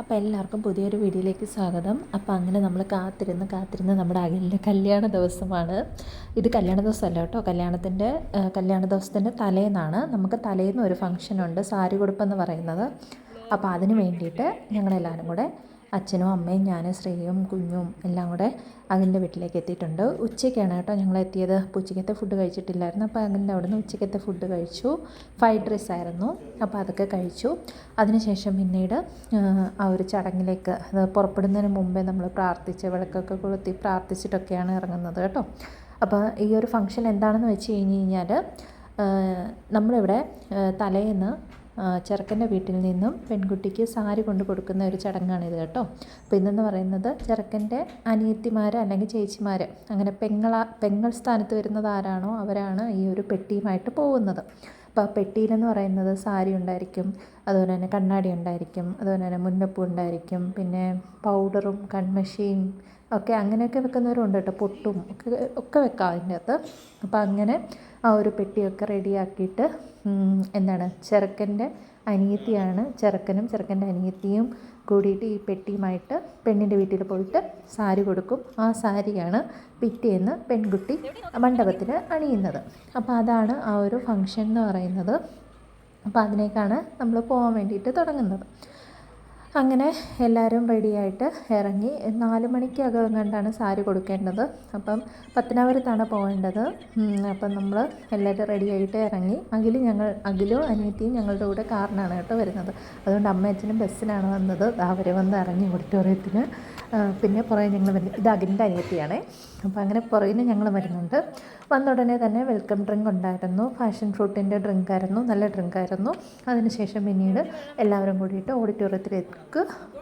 അപ്പോൾ എല്ലാവർക്കും പുതിയൊരു വീഡിയോയിലേക്ക് സ്വാഗതം. അപ്പോൾ അങ്ങനെ നമ്മൾ കാത്തിരുന്ന് നമ്മുടെ അഖിലിൻ്റെ കല്യാണ ദിവസമാണ്. ഇത് കല്യാണ ദിവസമല്ല കേട്ടോ, കല്യാണ ദിവസത്തിൻ്റെ തലേന്നാണ്. നമുക്ക് തലേന്ന് ഒരു ഫംഗ്ഷനുണ്ട്, സാരി കൊടുപ്പെന്ന് പറയുന്നത്. അപ്പോൾ അതിന് വേണ്ടിയിട്ട് ഞങ്ങളെല്ലാവരും കൂടെ അച്ഛനും അമ്മയും ഞാനും ശ്രീയും കുഞ്ഞും എല്ലാം കൂടെ അതിൻ്റെ വീട്ടിലേക്ക് എത്തിയിട്ടുണ്ട്. ഉച്ചയ്ക്കാണ് കേട്ടോ ഞങ്ങൾ എത്തിയത്. അപ്പോൾ ഉച്ചയ്ക്കത്തെ ഫുഡ് കഴിച്ചിട്ടില്ലായിരുന്നു. അപ്പോൾ അതിൻ്റെ അവിടെ നിന്ന് ഉച്ചയ്ക്കത്തെ ഫുഡ് കഴിച്ചു. ഫ്രൈഡ് റൈസ് ആയിരുന്നു. അപ്പോൾ അതൊക്കെ കഴിച്ചു. അതിനുശേഷം പിന്നീട് ആ ഒരു ചടങ്ങിലേക്ക് പുറപ്പെടുന്നതിന് മുമ്പേ നമ്മൾ വിളക്കൊക്കെ കൊളുത്തി പ്രാർത്ഥിച്ചിട്ടൊക്കെയാണ് ഇറങ്ങുന്നത് കേട്ടോ. അപ്പോൾ ഈ ഒരു ഫംഗ്ഷൻ എന്താണെന്ന് വെച്ച് കഴിഞ്ഞാൽ നമ്മളിവിടെ തലേന്ന് ചെറുക്കൻ്റെ വീട്ടിൽ നിന്നും പെൺകുട്ടിക്ക് സാരി കൊണ്ട് കൊടുക്കുന്ന ഒരു ചടങ്ങാണിത് കേട്ടോ. അപ്പോൾ ഇതെന്ന് പറയുന്നത് ചെറുക്കൻ്റെ അനിയത്തിമാർ അല്ലെങ്കിൽ ചേച്ചിമാർ, അങ്ങനെ പെങ്ങൾ സ്ഥാനത്ത് വരുന്നത് ആരാണോ അവരാണ് ഈ ഒരു പെട്ടിയുമായിട്ട് പോകുന്നത്. അപ്പോൾ ആ പെട്ടിയിലെന്ന് പറയുന്നത് സാരി ഉണ്ടായിരിക്കും, അതുപോലെ തന്നെ കണ്ണാടി ഉണ്ടായിരിക്കും, അതുപോലെ തന്നെ മുല്ലപ്പൂ ഉണ്ടായിരിക്കും, പിന്നെ പൗഡറും കൺമഷിയും ഒക്കെ അങ്ങനെയൊക്കെ വെക്കുന്നവരുണ്ട് കേട്ടോ, പൊട്ടും ഒക്കെ വെക്കാം അതിൻ്റെ അകത്ത്. അപ്പോൾ അങ്ങനെ ആ ഒരു പെട്ടിയൊക്കെ റെഡിയാക്കിയിട്ട് ചെറുക്കൻ്റെ അനിയത്തിയാണ്, ചെറുക്കൻ്റെ അനിയത്തിയും കൂടിയിട്ട് ഈ പെട്ടിയുമായിട്ട് പെണ്ണിൻ്റെ വീട്ടിൽ പോയിട്ട് സാരി കൊടുക്കും. ആ സാരിയാണ് പിറ്റേന്ന് പെൺകുട്ടി മണ്ഡപത്തിൽ അണിയുന്നത്. അപ്പോൾ അതാണ് ആ ഒരു ഫംഗ്ഷൻ എന്ന് പറയുന്നത്. അപ്പോൾ അതിനേക്കാണ് നമ്മൾ പോകാൻ വേണ്ടിയിട്ട് തുടങ്ങുന്നത്. അങ്ങനെ എല്ലാവരും റെഡിയായിട്ട് ഇറങ്ങി. 4 മണിക്കകം കണ്ടാണ് സാരി കൊടുക്കേണ്ടത്. അപ്പം പത്തനാപുരത്താണ് പോകേണ്ടത്. അപ്പം നമ്മൾ എല്ലാവരും റെഡിയായിട്ട് ഇറങ്ങി. അഖിലും അനിയത്തിയും ഞങ്ങളുടെ കൂടെ കാറിനാണ് കേട്ടോ വരുന്നത്. അതുകൊണ്ട് അമ്മ അച്ഛനും ബസ്സിനാണ് വന്നത്. അവർ വന്ന് ഇറങ്ങി ഓഡിറ്റോറിയത്തിന്. പിന്നെ പുറകെ ഞങ്ങൾ വരുന്നത്, ഇത് അഖിലിൻ്റെ അനിയത്തിയാണേ. അപ്പോൾ അങ്ങനെ പുറകിന് ഞങ്ങൾ വരുന്നുണ്ട്. വന്ന ഉടനെ തന്നെ വെൽക്കം ഡ്രിങ്ക് ഉണ്ടായിരുന്നു, പാഷൻ ഫ്രൂട്ടിൻ്റെ ഡ്രിങ്കായിരുന്നു, നല്ല ഡ്രിങ്കായിരുന്നു. അതിനുശേഷം പിന്നീട് എല്ലാവരും കൂടിയിട്ട് ഓഡിറ്റോറിയത്തിലേക്ക്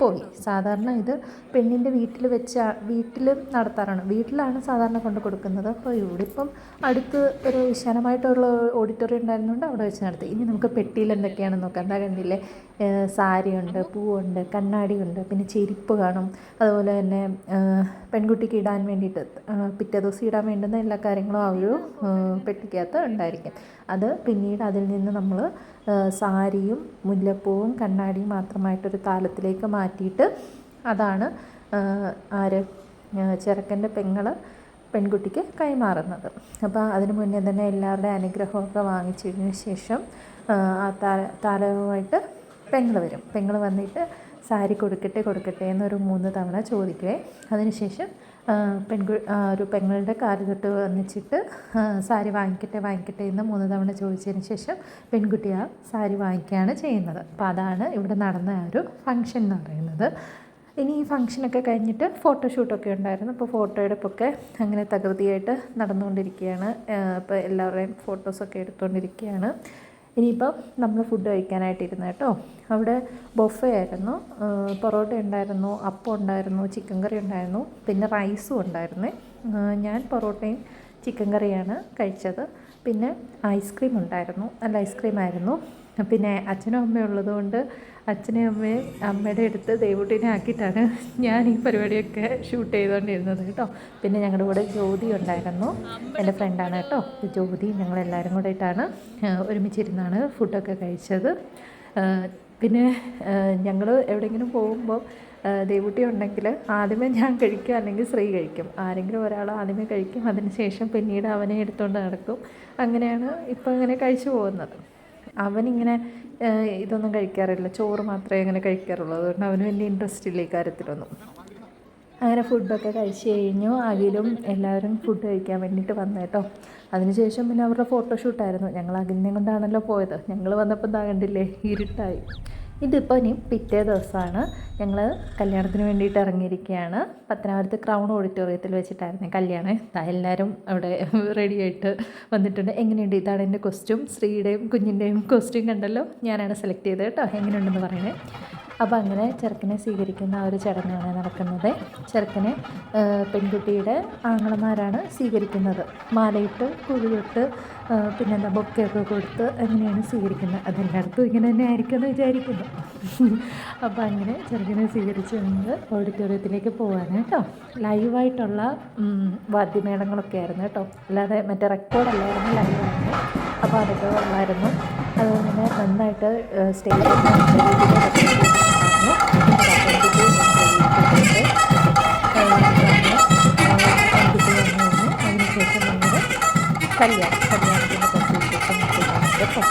പോയി. സാധാരണ ഇത് പെണ്ണിൻ്റെ വീട്ടിൽ നടത്താറാണ്, വീട്ടിലാണ് സാധാരണ കൊണ്ട് കൊടുക്കുന്നത്. അപ്പോൾ ഇവിടെ ഇപ്പം അടുത്ത് ഒരു വിശാലമായിട്ടുള്ള ഓഡിറ്റോറിയം ഉണ്ടായിരുന്നുകൊണ്ട് അവിടെ വെച്ച് നടത്തി. ഇനി നമുക്ക് പെട്ടിയിൽ എന്തൊക്കെയാണെന്ന് നോക്കാം. എന്താ കണ്ടില്ലേ, സാരിയുണ്ട്, പൂവുണ്ട്, കണ്ണാടിയുണ്ട്, പിന്നെ ചെരുപ്പ് കാണും. അതുപോലെ തന്നെ പെൺകുട്ടിക്ക് ഇടാൻ വേണ്ടിയിട്ട് പിറ്റേ ദിവസം ഇടാൻ വേണ്ടുന്ന എല്ലാ കാര്യങ്ങളും ആ ഒരു പെട്ടിക്കകത്ത് ഉണ്ടായിരിക്കും. അത് പിന്നീട് അതിൽ നിന്ന് നമ്മൾ സാരിയും മുല്ലപ്പൂവും കണ്ണാടിയും മാത്രമായിട്ടൊരു താലത്തിലേക്ക് മാറ്റിയിട്ട് അതാണ് ചെറുക്കൻ്റെ പെൺകുട്ടിക്ക് കൈമാറുന്നത്. അപ്പോൾ അതിന് മുന്നേ തന്നെ എല്ലാവരുടെയും അനുഗ്രഹമൊക്കെ വാങ്ങിച്ചതിന് ശേഷം ആ താലവുമായിട്ട് പെങ്ങൾ വന്നിട്ട് സാരി കൊടുക്കട്ടെ എന്നൊരു 3 തവണ ചോദിക്കുകയെ. അതിനുശേഷം ഒരു പെങ്ങളുടെ കാല് തൊട്ട് വന്നിച്ചിട്ട് സാരി വാങ്ങിക്കട്ടെ എന്ന് 3 തവണ ചോദിച്ചതിന് ശേഷം പെൺകുട്ടി ആ സാരി വാങ്ങിക്കുകയാണ് ചെയ്യുന്നത്. അപ്പോൾ അതാണ് ഇവിടെ നടന്ന ആ ഒരു ഫംഗ്ഷൻ എന്ന് പറയുന്നത്. ഇനി ഈ ഫംഗ്ഷനൊക്കെ കഴിഞ്ഞിട്ട് ഫോട്ടോഷൂട്ടൊക്കെ ഉണ്ടായിരുന്നു. അപ്പോൾ ഫോട്ടോ എടുപ്പൊക്കെ അങ്ങനെ തകൃതിയായിട്ട് നടന്നുകൊണ്ടിരിക്കുകയാണ്. അപ്പോൾ എല്ലാവരുടെയും ഫോട്ടോസൊക്കെ എടുത്തുകൊണ്ടിരിക്കുകയാണ്. ഇനിയിപ്പം നമ്മൾ ഫുഡ് കഴിക്കാനായിട്ടിരുന്നു കേട്ടോ. അവിടെ ബൊഫേ ആയിരുന്നു. പൊറോട്ട ഉണ്ടായിരുന്നു, അപ്പം ഉണ്ടായിരുന്നു, ചിക്കൻ കറി ഉണ്ടായിരുന്നു, പിന്നെ റൈസും ഉണ്ടായിരുന്നേ. ഞാൻ പൊറോട്ടയും ചിക്കൻ കറിയാണ് കഴിച്ചത്. പിന്നെ ഐസ്ക്രീം ഉണ്ടായിരുന്നു, നല്ല ഐസ്ക്രീമായിരുന്നു. പിന്നെ അച്ഛനും അമ്മയും ഉള്ളതുകൊണ്ട് അമ്മയുടെ അടുത്ത് ദൈവൂട്ടിനെ ആക്കിയിട്ടാണ് ഞാൻ ഈ പരിപാടിയൊക്കെ ഷൂട്ട് ചെയ്തുകൊണ്ടിരുന്നത് കേട്ടോ. പിന്നെ ഞങ്ങളുടെ കൂടെ ജ്യോതി ഉണ്ടായിരുന്നു, എൻ്റെ ഫ്രണ്ടാണ് കേട്ടോ. ജ്യോതി ഞങ്ങളെല്ലാവരും കൂടെ ആയിട്ടാണ് ഒരുമിച്ചിരുന്നാണ് ഫുഡൊക്കെ കഴിച്ചത്. പിന്നെ ഞങ്ങൾ എവിടെയെങ്കിലും പോകുമ്പോൾ ദേവൂട്ടി ഉണ്ടെങ്കിൽ ആദ്യമേ ഞാൻ കഴിക്കും, അല്ലെങ്കിൽ ശ്രീ കഴിക്കും. ആരെങ്കിലും ഒരാൾ ആദ്യമേ കഴിക്കും, അതിന് ശേഷം പിന്നീട് അവനെ എടുത്തുകൊണ്ട് നടക്കും. അങ്ങനെയാണ് ഇപ്പോൾ ഇങ്ങനെ കഴിച്ചു പോകുന്നത്. അവനിങ്ങനെ ഇതൊന്നും കഴിക്കാറില്ല, ചോറ് മാത്രമേ അങ്ങനെ കഴിക്കാറുള്ളൂ. അതുകൊണ്ട് അവന് വലിയ ഇൻട്രസ്റ്റ് ഇല്ല ഈ കാര്യത്തിലൊന്നും. അങ്ങനെ ഫുഡൊക്കെ കഴിച്ച് കഴിഞ്ഞു. അഖിലും എല്ലാവരും ഫുഡ് കഴിക്കാൻ വേണ്ടിയിട്ട് വന്നു കേട്ടോ. അതിനുശേഷം പിന്നെ അവരുടെ ഫോട്ടോഷൂട്ടായിരുന്നു. ഞങ്ങൾ അഖിലിനെ കൊണ്ടാണല്ലോ പോയത്. ഞങ്ങൾ വന്നപ്പോൾ കണ്ടില്ലേ, ഇരുട്ടായി. ഇതിപ്പോൾ ഇനി പിറ്റേ ദിവസമാണ്. ഞങ്ങൾ കല്യാണത്തിന് വേണ്ടിയിട്ട് ഇറങ്ങിയിരിക്കുകയാണ്. പത്തനാപുരത്ത് ക്രൗൺ ഓഡിറ്റോറിയത്തിൽ വെച്ചിട്ടായിരുന്നു കല്യാണം. എല്ലാവരും അവിടെ റെഡിയായിട്ട് വന്നിട്ടുണ്ട്. എങ്ങനെയുണ്ട്, ഇതാണ് എൻ്റെ കോസ്റ്റ്യൂം. ശ്രീയുടെയും കുഞ്ഞിൻ്റെയും കോസ്റ്റ്യൂം കണ്ടല്ലോ, ഞാനാണ് സെലക്ട് ചെയ്തത് കേട്ടോ. എങ്ങനെയുണ്ടെന്ന് പറയണേ. അപ്പോൾ അങ്ങനെ ചെറുക്കനെ സ്വീകരിക്കുന്ന ആ ഒരു ചടങ്ങാണ് നടക്കുന്നത്. ചെറുക്കനെ പെൺകുട്ടിയുടെ ആങ്ങളമാരാണ് സ്വീകരിക്കുന്നത്. മാലയിട്ട് കുഴിയിട്ട് പിന്നെന്താ ബൊക്കെയൊക്കെ കൊടുത്ത് അങ്ങനെയാണ് സ്വീകരിക്കുന്നത്. അതെല്ലായിടത്തും ഇങ്ങനെ തന്നെ ആയിരിക്കുമെന്ന് വിചാരിക്കുന്നു. അപ്പോൾ അങ്ങനെ ചെറുക്കനെ സ്വീകരിച്ച് കൊണ്ട് ഓഡിറ്റോറിയത്തിലേക്ക് പോകാൻ കേട്ടോ. ലൈവായിട്ടുള്ള വാദ്യമേളങ്ങളൊക്കെ ആയിരുന്നു കേട്ടോ, അല്ലാതെ മറ്റേ റെക്കോർഡല്ലായിരുന്നു, ലൈവായിരുന്നു. അപ്പോൾ അതൊക്കെ ഉള്ളായിരുന്നു. അതുപോലെ തന്നെ നന്നായിട്ട് സ്റ്റേജിൽ ഉണ്ടായിരുന്നു. പെൺകുട്ടി വന്നു. അതിനുശേഷം നമ്മൾ കല്യാണത്തിൻ്റെ കുറച്ച് വിശേഷം കേട്ടോ.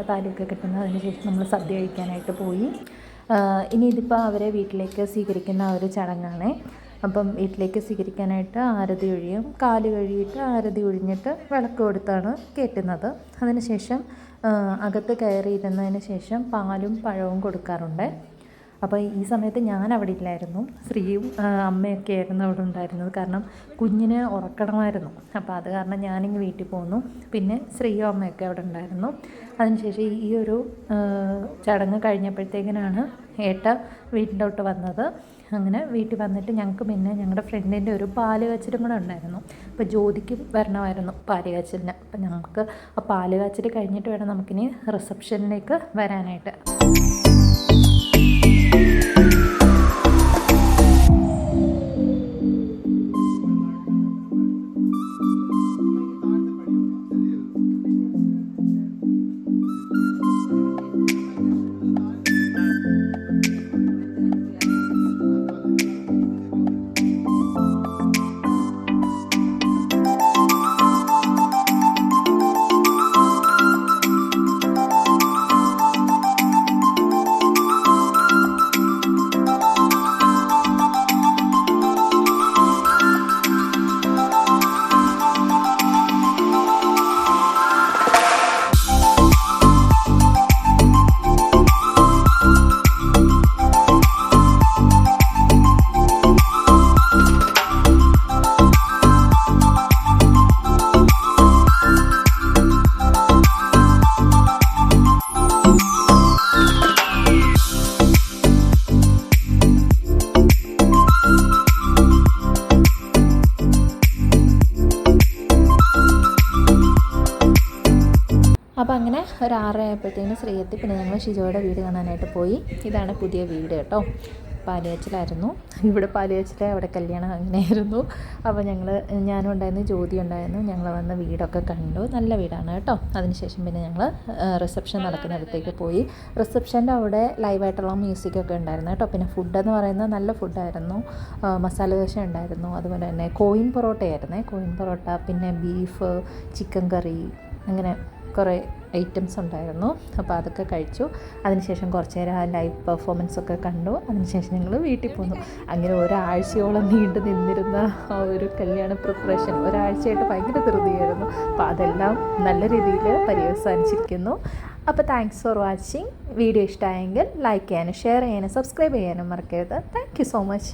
താലിയൊക്കെ കിട്ടുന്നത്. അതിനുശേഷം നമ്മൾ സദ്യ കഴിക്കാനായിട്ട് പോയി. ഇനി ഇതിപ്പോൾ അവരെ വീട്ടിലേക്ക് സ്വീകരിക്കുന്ന ഒരു ചടങ്ങാണ്. അപ്പം വീട്ടിലേക്ക് സ്വീകരിക്കാനായിട്ട് ആരതി ഒഴിയും. കാല് കഴുകിയിട്ട് ആരതി ഒഴിഞ്ഞിട്ട് വിളക്ക് കൊടുത്താണ് കയറ്റുന്നത്. അതിനുശേഷം അകത്ത് കയറിയിരുന്നതിന് ശേഷം പാലും പഴവും കൊടുക്കാറുണ്ട്. അപ്പോൾ ഈ സമയത്ത് ഞാൻ അവിടെ ഇല്ലായിരുന്നു. ശ്രീയും അമ്മയൊക്കെ ആയിരുന്നു അവിടെ ഉണ്ടായിരുന്നത്. കാരണം കുഞ്ഞിനെ ഉറക്കണമായിരുന്നു. അപ്പോൾ അത് കാരണം ഞാനിങ്ങ് വീട്ടിൽ പോന്നു. പിന്നെ ശ്രീയും അമ്മയൊക്കെ അവിടെ ഉണ്ടായിരുന്നു. അതിനുശേഷം ഈ ഒരു ചടങ്ങ് കഴിഞ്ഞപ്പോഴത്തേക്കിനാണ് ഏട്ട വീട്ടിൻ്റെ തൊട്ട് വന്നത്. അങ്ങനെ വീട്ടിൽ വന്നിട്ട് ഞങ്ങൾക്ക് പിന്നെ ഞങ്ങളുടെ ഫ്രണ്ടിൻ്റെ ഒരു പാല് കാച്ചലും കൂടെ ഉണ്ടായിരുന്നു. അപ്പോൾ ജ്യോതിക്കും വരണമായിരുന്നു പാല് കാച്ചലിന്. അപ്പം ഞങ്ങൾക്ക് ആ പാല് കാച്ചൽ കഴിഞ്ഞിട്ട് വേണം നമുക്കിനി റിസപ്ഷനിലേക്ക് വരാനായിട്ട്. അപ്പോൾ അങ്ങനെ ഒരു 6 ആയപ്പോഴത്തേനും ശ്രീയെത്തി. പിന്നെ ഞങ്ങൾ ഷിജോയുടെ വീട് കാണാനായിട്ട് പോയി. ഇതാണ് പുതിയ വീട് കേട്ടോ. പാലുകാച്ചിലായിരുന്നു. ഇവിടെ പാലുകാച്ചിൽ, അവിടെ കല്യാണം, അങ്ങനെയായിരുന്നു. അപ്പോൾ ഞാനും ഉണ്ടായിരുന്നു, ജ്യോതി ഉണ്ടായിരുന്നു. ഞങ്ങൾ വന്ന് വീടൊക്കെ കണ്ടു. നല്ല വീടാണ് കേട്ടോ. അതിനുശേഷം പിന്നെ ഞങ്ങൾ റിസപ്ഷൻ നടക്കുന്നിടത്തേക്ക് പോയി. റിസപ്ഷൻ്റെ അവിടെ ലൈവായിട്ടുള്ള മ്യൂസിക്കൊക്കെ ഉണ്ടായിരുന്നു കേട്ടോ. പിന്നെ ഫുഡെന്ന് പറയുന്നത് നല്ല ഫുഡായിരുന്നു. മസാല ദോശ ഉണ്ടായിരുന്നു. അതുപോലെ തന്നെ കോയിൻ പൊറോട്ടയായിരുന്നേ. കോയിൻ പൊറോട്ട, പിന്നെ ബീഫ്, ചിക്കൻ കറി, അങ്ങനെ കുറേ ഐറ്റംസ് ഉണ്ടായിരുന്നു. അപ്പോൾ അതൊക്കെ കഴിച്ചു. അതിനുശേഷം കുറച്ച് നേരം ലൈവ് പെർഫോമൻസൊക്കെ കണ്ടു. അതിനുശേഷം ഞങ്ങൾ വീട്ടിൽ പോന്നു. അങ്ങനെ ഒരാഴ്ചയോളം നീണ്ടു നിന്നിരുന്ന ആ ഒരു കല്യാണ പ്രിപ്പറേഷൻ ഒരാഴ്ചയായിട്ട് ഭയങ്കര ധൃതിയായിരുന്നു. അപ്പോൾ അതെല്ലാം നല്ല രീതിയിൽ പര്യവസാനിച്ചിരിക്കുന്നു. അപ്പോൾ താങ്ക്സ് ഫോർ വാച്ചിങ്. വീഡിയോ ഇഷ്ടമായെങ്കിൽ ലൈക്ക് ചെയ്യാനും ഷെയർ ചെയ്യാനും സബ്സ്ക്രൈബ് ചെയ്യാനും മറക്കരുത്. Thank you so much.